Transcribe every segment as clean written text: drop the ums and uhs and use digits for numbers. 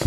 It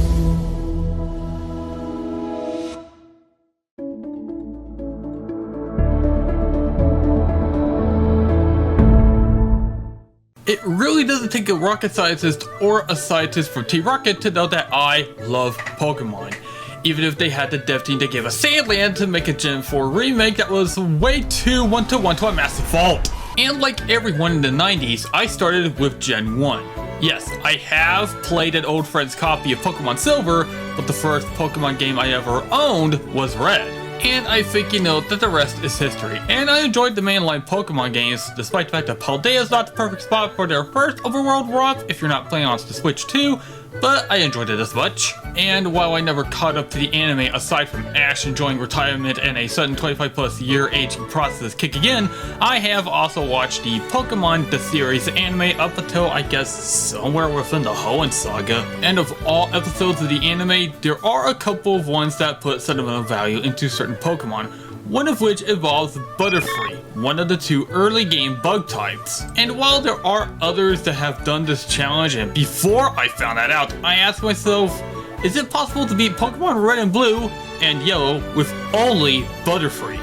really doesn't take a rocket scientist or a scientist from Team Rocket to know that I love Pokemon. Even if they had the dev team to give us Sandland to make a Gen 4 remake that was way too one-to-one to a massive fault. And like everyone in the 90s, I started with Gen 1. Yes, I have played an old friend's copy of Pokemon Silver, but the first Pokemon game I ever owned was Red. And I think you know that the rest is history. And I enjoyed the mainline Pokemon games, despite the fact that Paldea is not the perfect spot for their first overworld romp if you're not playing on the Switch 2, but I enjoyed it as much. And while I never caught up to the anime aside from Ash enjoying retirement and a sudden 25 plus year aging process kicking in, I have also watched the Pokemon the series anime up until I guess somewhere within the Hoenn saga. And of all episodes of the anime, there are a couple of ones that put sentimental value into certain Pokemon, one of which involves Butterfree, one of the two early game bug types. And while there are others that have done this challenge, and before I found that out, I asked myself, is it possible to beat Pokemon Red and Blue and Yellow with only Butterfree?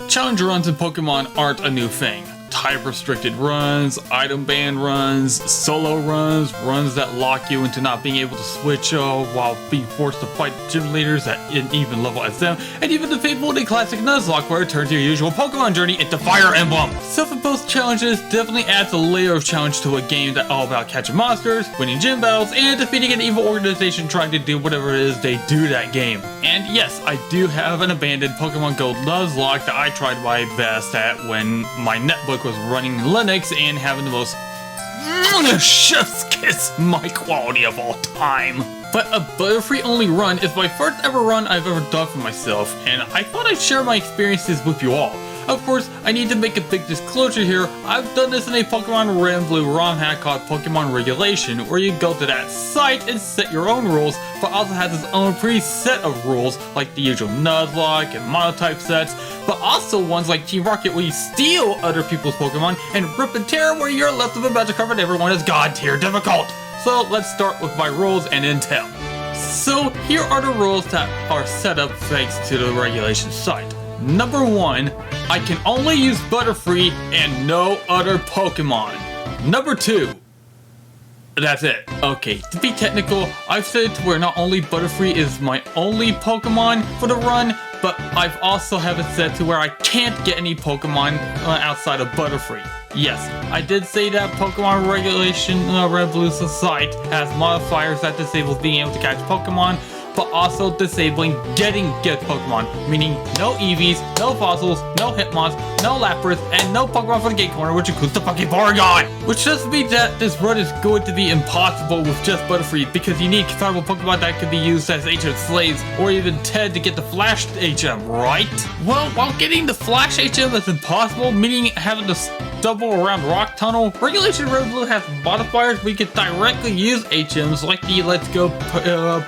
Challenge runs in Pokemon aren't a new thing. Type restricted runs, item ban runs, solo runs, runs that lock you into not being able to switch while being forced to fight gym leaders at an even level as them, and even the fateful and classic Nuzlocke where it turns your usual Pokemon journey into Fire Emblem. Self-imposed challenges definitely adds a layer of challenge to a game that's all about catching monsters, winning gym battles, and defeating an evil organization trying to do whatever it is they do that game. And yes, I do have an abandoned Pokemon Go Nuzlocke that I tried my best at when my netbook was running Linux and having the most chef's kiss my quality of all time. But a Butterfree only run is my first ever run I've ever done for myself, and I thought I'd share my experiences with you all. Of course, I need to make a big disclosure here. I've done this in a Pokemon Red and Blue ROM hack called Pokemon Regulation, where you go to that site and set your own rules, but also has its own preset of rules, like the usual Nuzlocke and Monotype sets, but also ones like Team Rocket where you steal other people's Pokemon, and Rip and Tear where you're left with a Magikarp and everyone is God tier difficult. So let's start with my rules and intel. So here are the rules that are set up thanks to the Regulation site. Number 1, I can only use Butterfree and no other Pokemon. Number 2, that's it. Okay, to be technical, I've set it to where not only Butterfree is my only Pokemon for the run, but I've also have it set to where I can't get any Pokemon outside of Butterfree. Yes, I did say that Pokemon Regulation Red Blue's site has modifiers that disables being able to catch Pokemon, but also disabling getting Pokemon, meaning no EVs, no fossils, no Hitmons, no Lapras, and no Pokemon for the gate corner, which includes the fucking Porygon! Which just means that this run is going to be impossible with just Butterfree, because you need compatible Pokemon that can be used as HM slaves, or even 10 to get the Flash HM, right? Well, while getting the Flash HM is impossible, meaning having to stumble around Rock Tunnel, Regulation Red Blue has modifiers where you can directly use HMs like the Let's Go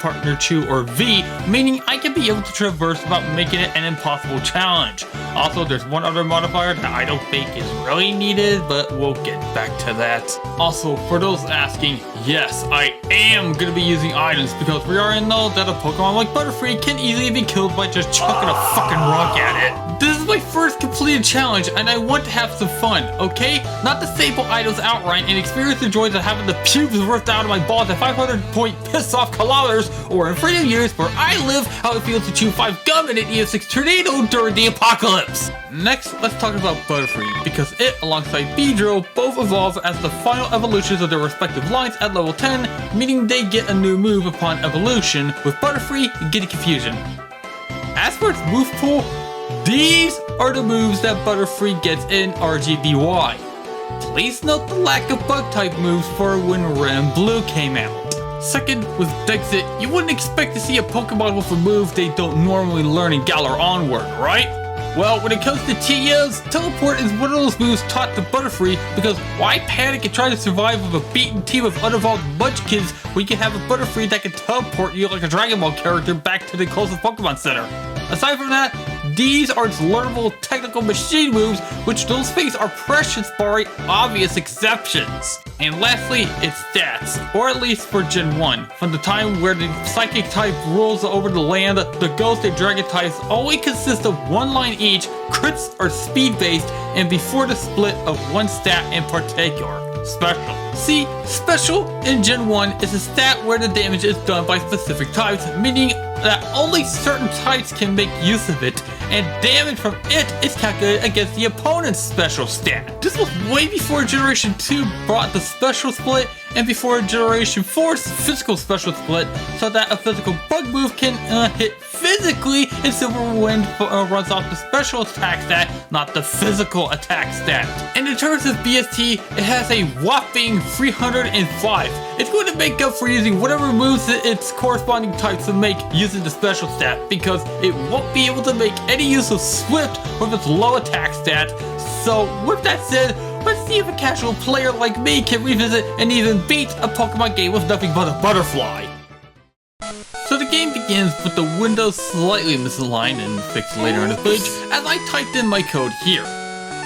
Partner Chew or V, meaning I can be able to traverse without making it an impossible challenge. Also, there's one other modifier that I don't think is really needed, but we'll get back to that. Also, for those asking, yes, I am going to be using items because we already know that a Pokemon like Butterfree can easily be killed by just chucking a fucking rock at it. This is my first completed challenge and I want to have some fun, okay? Not to staple items outright and experience the joys of having the pubes ripped out of my balls at 500-point piss-off kilometers, or in freedom years where I live, how it feels to chew 5 gum in an EF6 tornado during the apocalypse. Next, let's talk about Butterfree, because it, alongside Beedrill, both evolve as the final evolutions of their respective lines at level 10, meaning they get a new move upon evolution. With Butterfree, getting Confusion. As for its move pool, these are the moves that Butterfree gets in RGBY. Please note the lack of bug-type moves for when Red and Blue came out. Second, with Dexit, you wouldn't expect to see a Pokemon with a move they don't normally learn in Galar Onward, right? Well, when it comes to TOs, Teleport is one of those moves taught to Butterfree, because why panic and try to survive with a beaten team of unevolved Munchkins when you can have a Butterfree that can teleport you like a Dragon Ball character back to the closest Pokemon Center? Aside from that, these are its learnable technical machine moves, which those things are precious barring obvious exceptions. And lastly, its stats, or at least for Gen 1. From the time where the Psychic type rules over the land, the Ghost and Dragon types only consist of one line each, crits are speed based, and before the split of one stat in particular. Special. See, Special in Gen 1 is a stat where the damage is done by specific types, meaning that only certain types can make use of it, and damage from it is calculated against the opponent's special stat. This was way before Generation 2 brought the special split, and before Generation 4's physical special split, so that a physical bug move can hit physically, and Silver Wind runs off the special attack stat, not the physical attack stat. And in terms of BST, it has a whopping 305. It's going to make up for using whatever moves its corresponding types to make using the special stat, because it won't be able to make any use of Swift with its low attack stat. So with that said, let's see if a casual player like me can revisit and even beat a Pokemon game with nothing but a Butterfly. So the game begins with the window slightly misaligned and fixed later in the footage as I typed in my code here.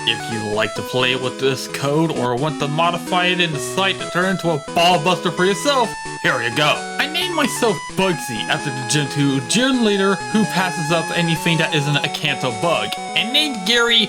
If you like to play with this code or want to modify it in the site to turn into a ball buster for yourself, here you go. I named myself Bugsy after the Gen 2 gym leader who passes up anything that isn't a Kanto bug, and named Gary,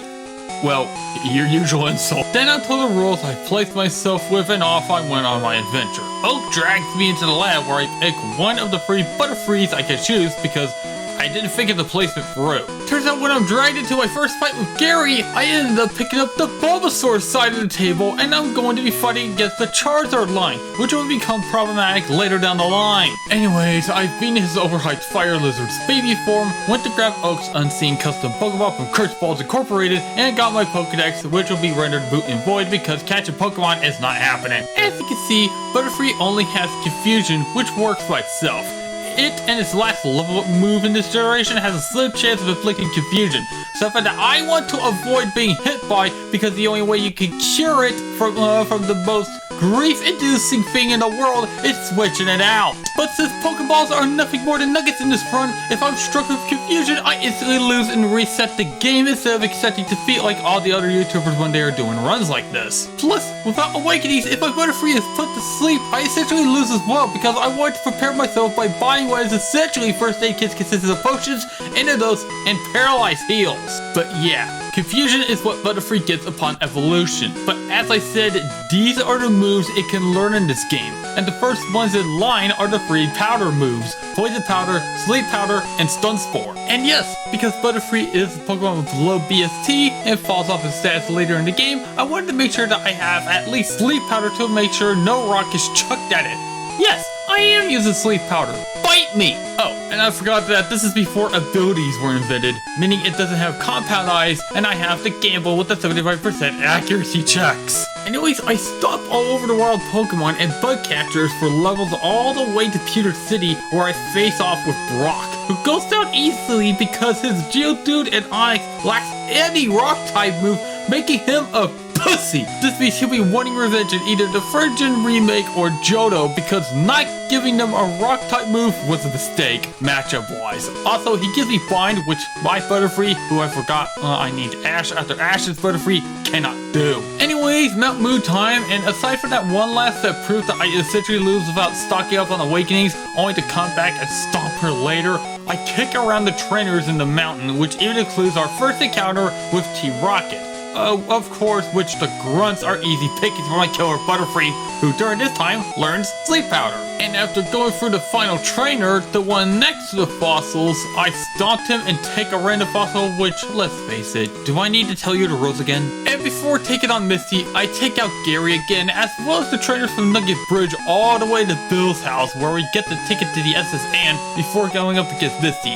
well, your usual insult. Then until the rules I placed myself with, and off I went on my adventure. Oak drags me into the lab where I pick one of the free Butterfrees I could choose because I didn't think of the placement through. Turns out when I'm dragged into my first fight with Gary, I ended up picking up the Bulbasaur side of the table, and I'm going to be fighting against the Charizard line, which will become problematic later down the line. Anyways, I've beaten his overhyped Fire Lizard's baby form, went to grab Oak's unseen custom Pokeball from Curse Balls Incorporated, and got my Pokedex, which will be rendered moot and void because catching Pokemon is not happening. As you can see, Butterfree only has Confusion, which works by itself. It and its last level up move in this generation has a slim chance of inflicting confusion, something that I want to avoid being hit by because the only way you can cure it from the most grief-inducing thing in the world is switching it out. But since Pokeballs are nothing more than nuggets in this run, if I'm struck with confusion, I instantly lose and reset the game instead of accepting defeat like all the other YouTubers when they are doing runs like this. Plus, without awakenings, if my Butterfree is put to sleep, I essentially lose as well because I wanted to prepare myself by buying what is essentially first aid kits consisting of potions, antidotes, and paralyzed heals. But yeah, confusion is what Butterfree gets upon evolution, but as I said, these are the moves it can learn in this game, and the first ones in line are the three powder moves: Poison Powder, Sleep Powder, and Stun Spore. And yes, because Butterfree is a Pokemon with low BST and falls off its stats later in the game, I wanted to make sure that I have at least Sleep Powder to make sure no rock is chucked at it. Yes, I am using Sleep Powder. Bite me! Oh, and I forgot that this is before abilities were invented, meaning it doesn't have compound eyes, and I have to gamble with the 75% accuracy checks. Anyways, I stop all over the wild Pokemon and bug catchers for levels all the way to Pewter City, where I face off with Brock, who goes down easily because his Geodude and Onix lacks any rock type move, making him a pussy. This means he'll be wanting revenge in either the third gen remake or Johto because not giving them a rock type move was a mistake matchup wise. Also, he gives me Bind, which my Butterfree, who I forgot I need Ash after Ash's Butterfree, cannot do. Anyways, Mount Moo time, and aside from that one last step proof that I essentially lose without stocking up on awakenings, only to come back and stomp her later, I kick around the trainers in the mountain, which even includes our first encounter with T-Rocket. Of course, which the grunts are easy pickings for my killer Butterfree, who during this time learns Sleep Powder. And after going through the final trainer, the one next to the fossils, I stomped him and take a random fossil, which, let's face it, do I need to tell you the rules again? And before taking on Misty, I take out Gary again, as well as the trainers from Nugget Bridge all the way to Bill's house, where we get the ticket to the SS Anne before going up against Misty.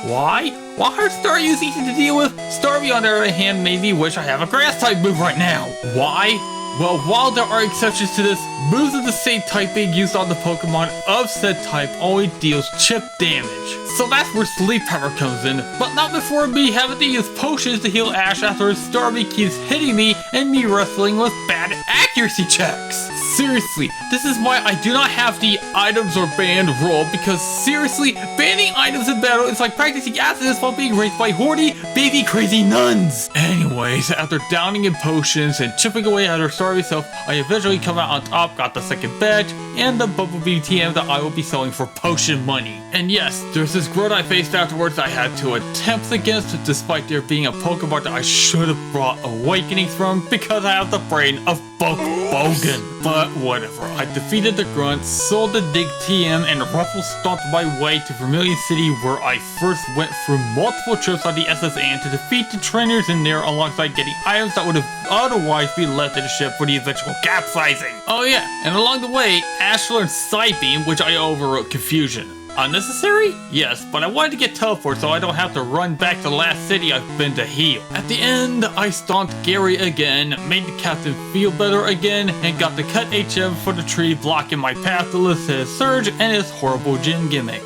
Why? While her Staryu is easy to deal with, Starmie on the other hand made me wish I have a grass type move right now. Why? Well, while there are exceptions to this, moves of the same type being used on the Pokemon of said type only deals chip damage. So that's where Sleep Powder comes in, but not before me having to use potions to heal Ash after his Starmie keeps hitting me and me wrestling with bad accuracy checks. Seriously, this is why I do not have the items or banned rule, because seriously, banning items in battle is like practicing abstinence while being raped by horny, baby crazy nuns. Anyway, Anyways, after downing in potions and chipping away at her starving self, I eventually come out on top, got the second badge, and the Bumblebee TM that I will be selling for potion money. And yes, there's this growth I faced afterwards I had to attempt against, despite there being a Pokemon that I should have brought Awakenings from because I have the brain of Bogan. But whatever, I defeated the Grunt, sold the Dig TM, and Ruffle stomped my way to Vermilion City, where I first went through multiple trips on the SS Anne to defeat the trainers in there alongside getting items that would have otherwise been left in the ship for the eventual capsizing. Oh yeah, and along the way, Ash learned Psybeam, which I overwrote Confusion. Unnecessary? Yes, but I wanted to get teleport so I don't have to run back to the last city I've been to heal. At the end, I stomped Gary again, made the captain feel better again, and got the cut HM for the tree blocking my path to his Surge and his horrible gym gimmick.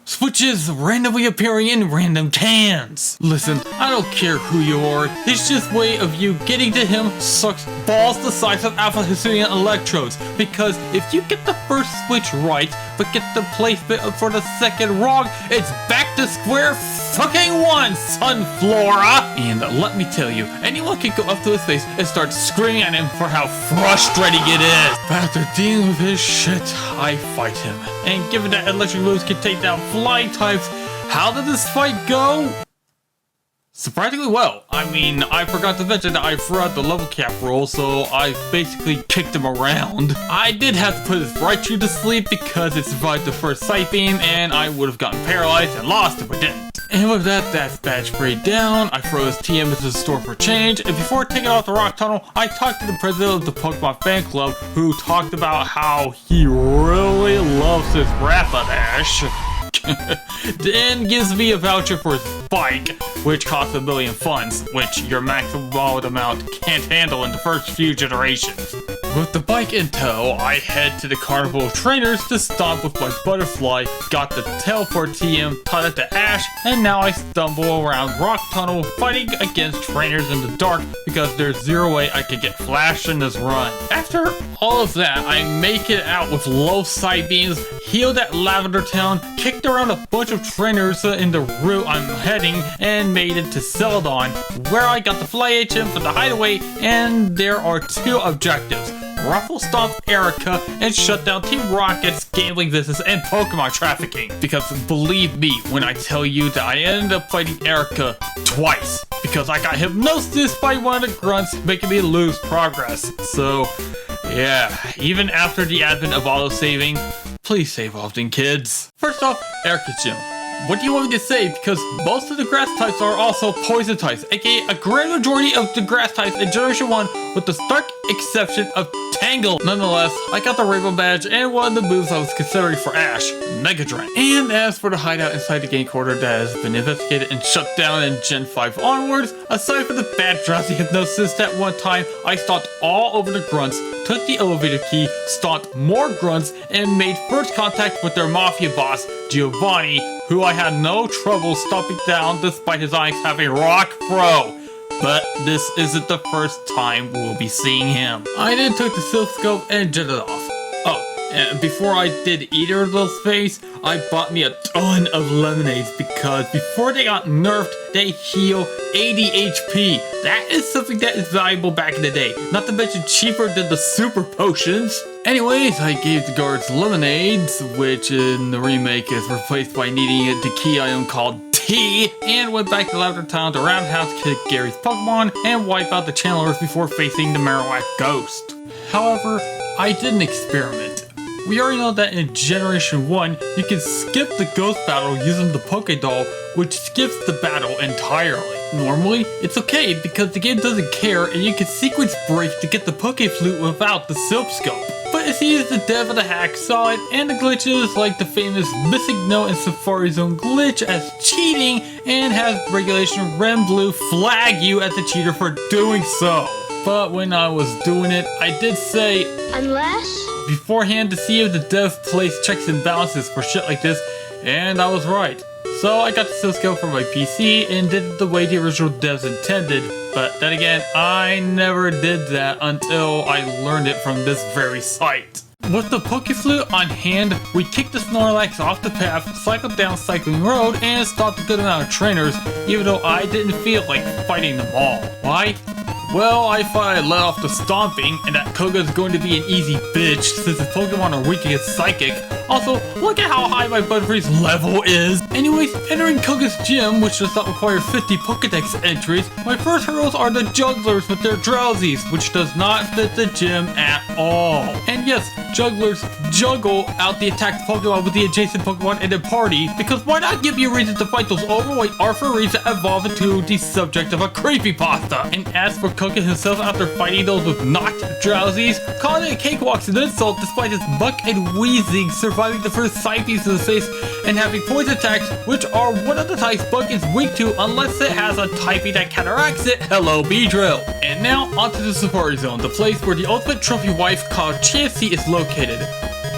Switches randomly appearing in random cans. Listen, I don't care who you are, his just way of you getting to him sucks balls the size of Alpha Hisuian electrodes, because if you get the first switch right, but get the placement for the second wrong, it's back to square fucking one, Sunflora! And let me tell you, anyone can go up to his face and start screaming at him for how frustrating it is. But after dealing with his shit, I fight him. And given that electric moves can take down flying types, how did this fight go? Surprisingly well. I mean, I forgot to mention that I forgot the level cap roll, so I basically kicked him around. I did have to put his Raichu to sleep because it survived the first Sight Beam, and I would have gotten paralyzed and lost if I didn't. And with that, that's badge sprayed down. I froze TM into the store for change, and before taking off the rock tunnel, I talked to the president of the Pokemon fan club, who talked about how he really loves his Rapidash. Then gives me a voucher for his bike, which costs 1 million funds, which your maximum wallet amount can't handle in the first few generations. With the bike in tow, I head to the Carnival of Trainers to stomp with my Butterfree, got the Teleport TM, taught it to Ash, and now I stumble around Rock Tunnel fighting against trainers in the dark because there's zero way I could get Flash in this run. After all of that, I make it out with low sight beams, healed at Lavender Town, kicked around a bunch of trainers in the route I'm heading, and made it to Celadon, where I got the Fly HM for the hideaway, and there are 2 objectives. Ruffle Stomp Erica and shut down Team Rocket's gambling business and Pokemon trafficking. Because believe me when I tell you that I ended up fighting Erica twice. Because I got hypnosis by one of the grunts, making me lose progress. So, yeah, even after the advent of auto-saving, please save often, kids. First off, Erica's gym. What do you want me to say? Because most of the grass types are also poison types, aka a great majority of the grass types in Generation 1, with the stark exception of Tangle. Nonetheless, I got the Rainbow Badge and one of the moves I was considering for Ash, Mega Drain. And as for the hideout inside the game quarter that has been investigated and shut down in Gen 5 onwards, aside from the bad drowsy hypnosis that one time I stomped all over the grunts, took the elevator key, stomped more grunts, and made first contact with their mafia boss, Giovanni, who I had no trouble stomping down despite his eyes having Rock Pro. But this isn't the first time we'll be seeing him. I then took the Silph Scope and jetted off. Oh, and before I did either of those things, I bought me a ton of lemonades because before they got nerfed, they heal 80 HP. That is something that is valuable back in the day. Not to mention cheaper than the super potions. Anyways, I gave the guards lemonades, which in the remake is replaced by needing a key item called Tea, and went back to Lavender Town to roundhouse kick Gary's Pokemon and wipe out the channelers before facing the Marowak Ghost. However, I did an experiment. We already know that in Generation 1, you can skip the ghost battle using the Pokédoll, which skips the battle entirely. Normally, it's okay because the game doesn't care and you can sequence break to get the Pokéflute without the Silph Scope. But it seems the dev of the hack saw it, and the glitches like the famous Missing Note and Safari Zone glitch as cheating, and has Regulation Red Blue flag you as a cheater for doing so. But when I was doing it, I did say, unless beforehand to see if the dev placed checks and balances for shit like this, and I was right. So I got the Silph Scope for my PC and did it the way the original devs intended, but then again, I never did that until I learned it from this very site. With the Pokeflute on hand, we kicked the Snorlax off the path, cycled down Cycling Road, and stopped a good amount of trainers, even though I didn't feel like fighting them all. Why? Well, I thought I let off the stomping, and that Koga's going to be an easy bitch since his Pokemon are weak against Psychic. Also, look at how high my Butterfree's level is. Anyways, entering Koga's gym, which does not require 50 Pokedex entries, my first hurdles are the jugglers with their Drowsies, which does not fit the gym at all. And yes, jugglers juggle out the attacked Pokemon with the adjacent Pokemon in a party, because why not give you a reason to fight those overweight Arthurians that evolve into the subject of a creepypasta? And as for Koga himself, after fighting those with knocked Drowsies, calling it a cakewalk's an insult despite his buck and wheezing, surviving the first Psybeams to the face and having poison attacks, which are one of the types Buck is weak to unless it has a typing that counteracts it. Hello, Beedrill! And now onto the Safari Zone, the place where the ultimate trophy wife called Chansey is located.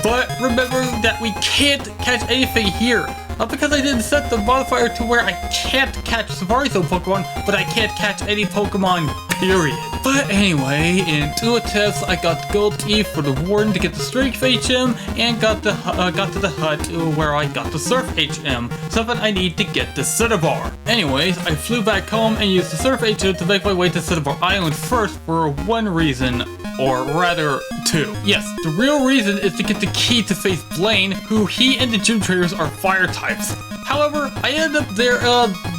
But remember that we can't catch anything here. Not because I didn't set the modifier to where I can't catch Safari Zone Pokemon, but I can't catch any Pokemon, period. But anyway, in 2 attempts, I got Gold Teeth for the Warden to get the Strength HM, and got to the hut where I got the Surf HM, something I need to get to Cinnabar. Anyways, I flew back home and used the Surf HM to make my way to Cinnabar Island first for one reason. Or rather, 2. Yes, the real reason is to get the key to face Blaine, who he and the gym trainers are fire types. However, I ended up there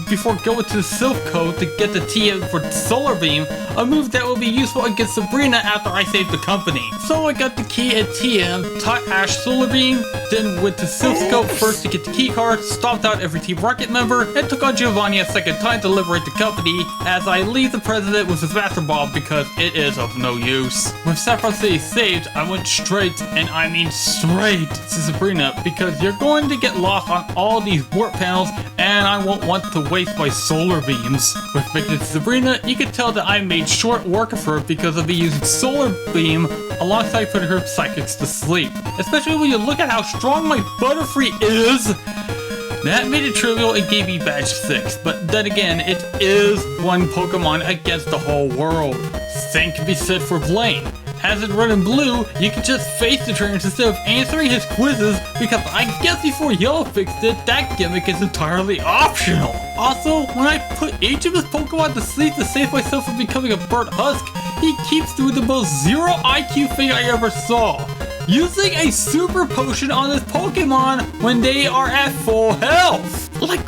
before going to the Silph Code to get the TM for Solar Beam, a move that will be useful against Sabrina after I save the company. So I got the key at TM, taught Ash Solar Beam, then went to Silph Scope first to get the key card, stomped out every Team Rocket member, and took on Giovanni a second time to liberate the company as I leave the president with his Master Ball because it is of no use. With Saffron City saved, I went straight, and I mean straight, to Sabrina because you're going to get lost on all these warp panels and I won't want to waste my solar beams. With Victor Sabrina, you can tell that I made short work of her because of me using Solar Beam alongside putting her psychics to sleep. Especially when you look at how strong my Butterfree is. That made it trivial and gave me badge 6, but then again, it is one Pokemon against the whole world. Same can be said for Blaine. As in Red and Blue, you can just face the trainers instead of answering his quizzes because I guess before Yellow fixed it, that gimmick is entirely optional. Also, when I put each of his Pokemon to sleep to save myself from becoming a burnt husk, he keeps doing the most 0 IQ thing I ever saw. Using a super potion on his Pokemon when they are at full health. Like,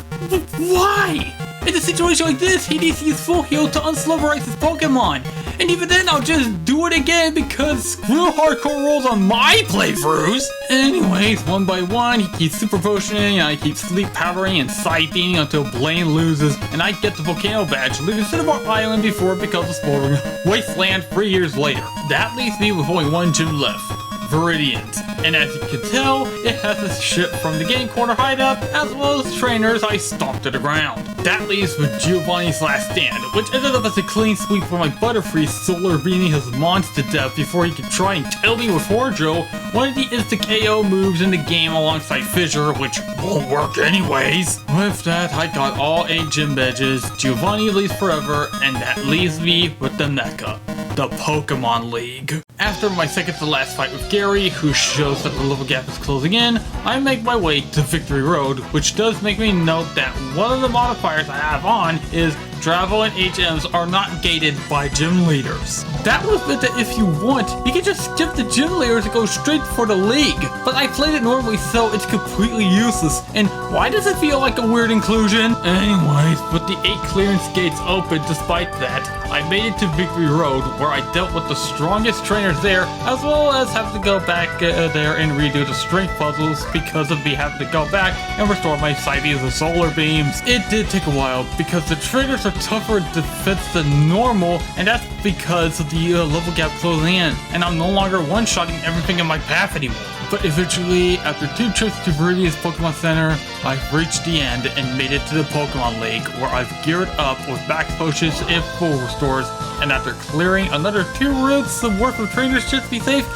why? In a situation like this, he needs to use full heal to unslowerize his Pokemon. And even then, I'll just do it again because screw hardcore rolls on my playthroughs. Anyways, one by one, he keeps super potioning, and I keep sleep powdering and side beaming until Blaine loses, and I get the Volcano Badge, leaving Cinnabar Island before it becomes a smoldering wasteland 3 years later. That leaves me with only one gym left. Viridian's, and as you can tell, it has a ship from the Game Corner hideout, as well as trainers I stomped to the ground. That leaves with Giovanni's last stand, which ended up as a clean sweep for my Butterfree solar beaming his mons to death before he could try and kill me with Hordro, one of the insta-KO moves in the game alongside Fissure, which won't work anyways. With that, I got all 8 gym badges, Giovanni leaves forever, and that leaves me with the NECA. The Pokemon League. After my second to last fight with Gary, who shows that the level gap is closing in, I make my way to Victory Road, which does make me note that one of the modifiers I have on is Travel and HMs are not gated by gym leaders. That was meant that if you want, you can just skip the gym leaders and go straight for the league. But I played it normally, so it's completely useless. And why does it feel like a weird inclusion? Anyways, with the 8 clearance gates open despite that, I made it to Victory Road, where I dealt with the strongest trainers there, as well as having to go back there and redo the strength puzzles because of me having to go back and restore my Psybeams and Solar Beams. It did take a while because the trainers are tougher defense than normal, and that's because of the level gap closing in, and I'm no longer one-shotting everything in my path anymore. But eventually, after 2 trips to Viridian's Pokemon Center, I've reached the end and made it to the Pokemon League, where I've geared up with max potions and full restores, and after clearing another 2 routes worth of trainers just to be safe,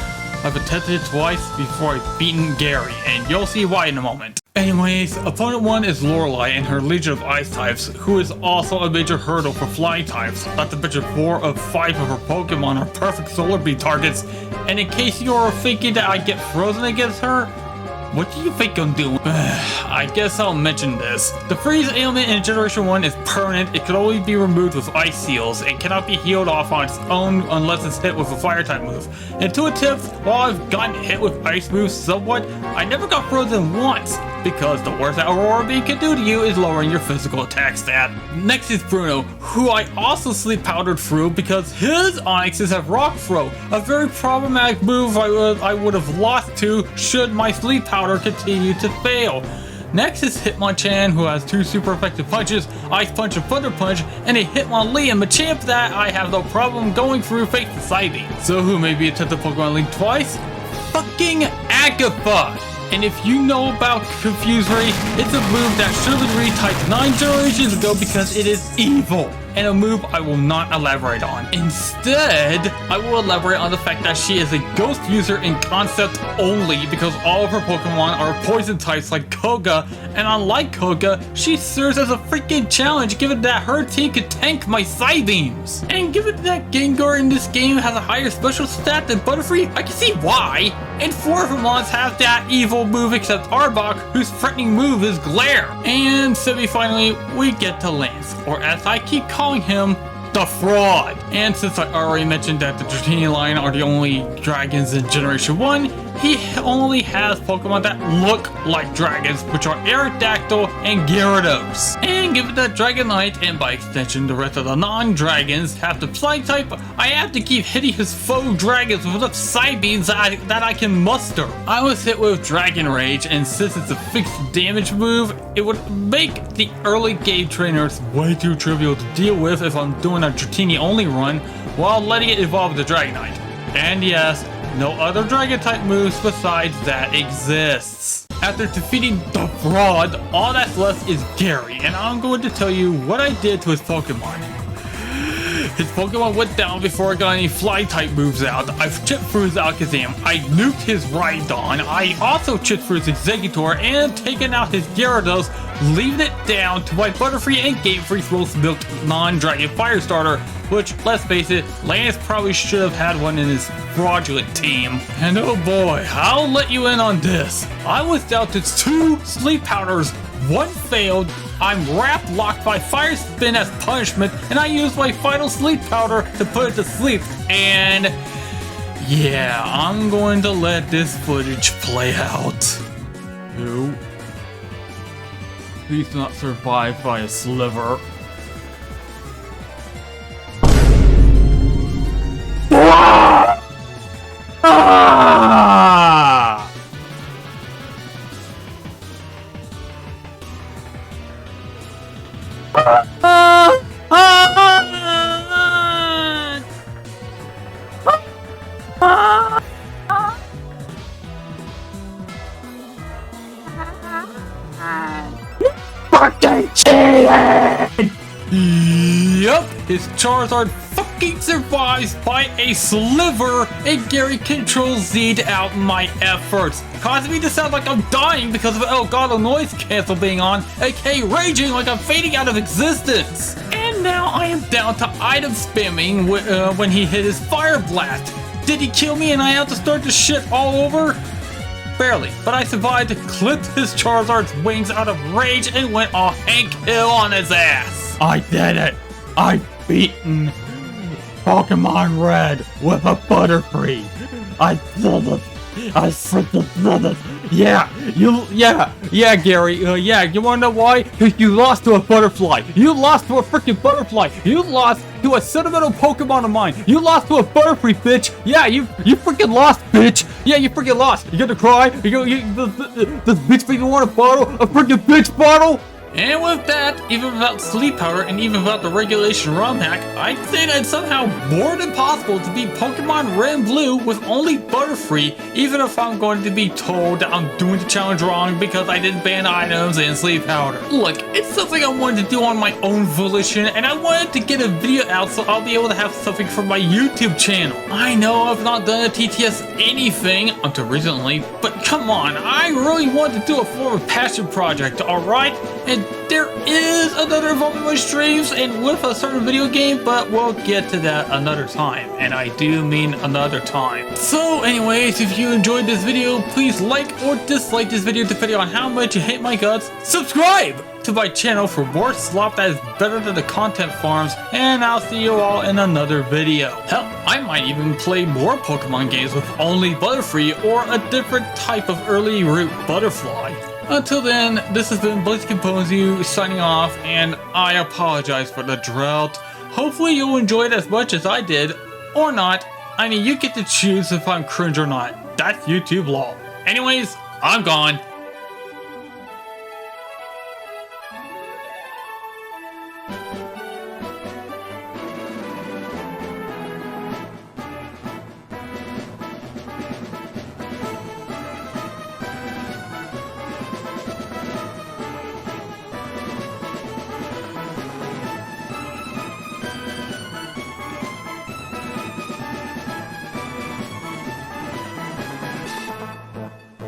I've attempted it twice before I've beaten Gary, and you'll see why in a moment. Anyways, opponent 1 is Lorelei and her Legion of Ice types, who is also a major hurdle for flying types. Not to mention 4 of 5 of her Pokemon are perfect Solar Beam targets, and in case you are thinking that I get frozen against her, what do you think I'm doing? I guess I'll mention this. The freeze ailment in Generation 1 is permanent. It can only be removed with Ice Seals and cannot be healed off on its own unless it's hit with a Fire type move. And to a tip, while I've gotten hit with Ice moves somewhat, I never got frozen once, because the worst that Aurora Beam can do to you is lowering your physical attack stat. Next is Bruno, who I also sleep powdered through because his Onyxes have Rock Throw, a very problematic move I would have lost to should my sleep powder continue to fail. Next is Hitmonchan, who has 2 super effective punches, Ice Punch and Thunder Punch, and a Hitmonlee, a champ that I have no problem going through face to Psybeam. So who maybe attempted Pokemon Link twice? Fucking Agatha! And if you know about Confuse Ray, it's a move that should have been retyped 9 generations ago because it is evil, and a move I will not elaborate on. Instead, I will elaborate on the fact that she is a ghost user in concept only because all of her Pokemon are poison types like Koga, and unlike Koga, she serves as a freaking challenge given that her team could tank my Psybeams. And given that Gengar in this game has a higher special stat than Butterfree, I can see why. And 4 of her mons have that evil move except Arbok, whose threatening move is Glare. And semi-finally, we get to Lance, or as I keep calling him, the Fraud. And since I already mentioned that the Dratini line are the only dragons in Generation 1, he only has Pokemon that look like dragons, which are Aerodactyl and Gyarados. And given that Dragonite, and by extension the rest of the non-dragons, have the Flying type, I have to keep hitting his foe dragons with enough Psybeams that I can muster. I was hit with Dragon Rage, and since it's a fixed damage move, it would make the early game trainers way too trivial to deal with if I'm doing a Dratini only run while letting it evolve the Dragonite. And yes, no other dragon type moves besides that exists. After defeating the Fraud, all that's left is Gary, and I'm going to tell you what I did to his Pokemon. His Pokemon went down before I got any fly type moves out. I've chipped through his Alakazam, I nuked his Rhydon, I also chipped through his Exeggutor and taken out his Gyarados, leaving it down to my Butterfree and Game Freak's most milked non-dragon fire starter, which, let's face it, Lance probably should have had one in his fraudulent team. And oh boy, I'll let you in on this. I was down to 2 sleep powders, 1 failed, I'm wrap locked by Fire Spin as punishment, and I used my final sleep powder to put it to sleep. And yeah, I'm going to let this footage play out. Who? Please do not survive by a sliver. Fucking cheated! Yup, his Charizard fucking survives by a sliver, and Gary controls Z'd out my efforts, causing me to sound like I'm dying because of Elgato noise cancel being on, aka raging like I'm fading out of existence. And now I am down to item spamming when he hit his Fire Blast. Did he kill me and I have to start the shit all over? Barely, but I survived, clipped his Charizard's wings out of rage, and went all Hank Hill on his ass. I did it! I've beaten Pokemon Red with a Butterfree! I did it! I freaking did it! Yeah, Gary, yeah, you wanna know why? Because you lost to a butterfly! You lost to a freaking butterfly! You lost to a sentimental Pokemon of mine! You lost to a Butterfree, bitch! Yeah, you freaking lost, bitch! Yeah, you freaking lost! You gonna cry? Does bitch make you want a bottle? A freaking bitch bottle? And with that, even without sleep powder and even without the regulation ROM hack, I'd say that it's somehow more than possible to beat Pokemon Red and Blue with only Butterfree, even if I'm going to be told that I'm doing the challenge wrong because I didn't ban items and sleep powder. Look, it's something I wanted to do on my own volition, and I wanted to get a video out so I'll be able to have something for my YouTube channel. I know I've not done a TTS anything until recently, but come on, I really want to do a form of passion project, alright? And there is another involvement with streams and with a certain video game, but we'll get to that another time. And I do mean another time. So anyways, if you enjoyed this video, please like or dislike this video depending on how much you hate my guts. Subscribe to my channel for more slop that is better than the content farms, and I'll see you all in another video. Hell, I might even play more Pokemon games with only Butterfree or a different type of early route butterfly. Until then, this has been BlitzComposeU signing off, and I apologize for the drought. Hopefully you'll enjoy it as much as I did, or not. I mean, you get to choose if I'm cringe or not. That's YouTube law. Anyways, I'm gone.